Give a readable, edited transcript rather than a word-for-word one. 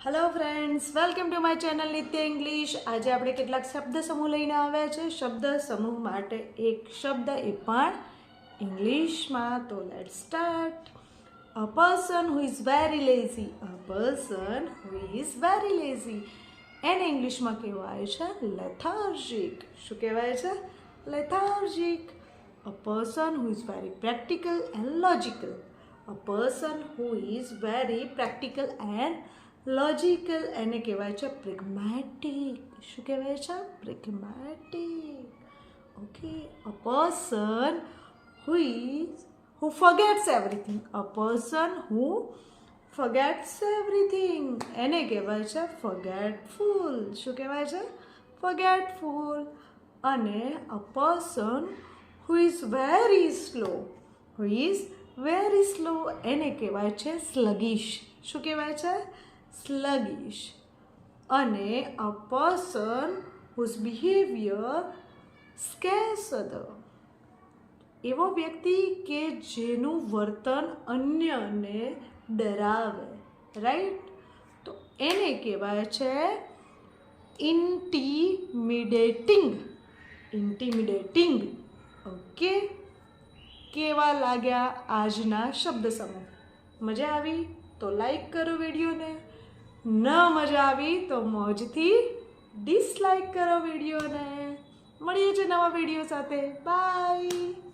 Hello friends, welcome to my channel Nitya English. आज આપણે કેટલાક શબ્દ સમૂહ લઈને આવ્યા છે। શબ્દ સમૂહ માટે એક શબ્દ એ પણ ઇંગ્લિશમાં। તો let's start. A person who is very lazy. A person who is very lazy એને ઇંગ્લિશમાં કહેવાય છે લેથાર્જિક। શું કહેવાય છે? Lethargic. A person who is very practical and logical. A person who is very practical and logical એને કહેવાય છે પ્રેગ્મેટિક। શું કહેવાય છે? Pragmatic. Okay. A person who forgets everything. A person who forgets everything એને કહેવાય છે ફોરગેટફુલ। શું કહેવાય છે? ફોરગેટફુલ। અને અ person who is very slow. Who is very slow એને કહેવાય છે સ્લગિશ। શું કહેવાય છે? સ્લગિશ। અને અ પર્સન હુઝ બિહેવિયર સ્કેર્સ અધર એવો વ્યક્તિ કે જેનું વર્તન અન્યને ડરાવે, રાઈટ? તો એને કહેવાય છે ઇન્ટિમિડેટિંગ। ઇન્ટિમિડેટિંગ। ઓકે। કેવા લાગ્યા આજના શબ્દ સમૂહ? મજા આવી તો લાઈક કરો વિડીયોને, ન મજા આવી તો મોજથી ડિસલાઈક કરો વિડીયોને। મળીએ છીએ નવા વિડીયો સાથે। બાય।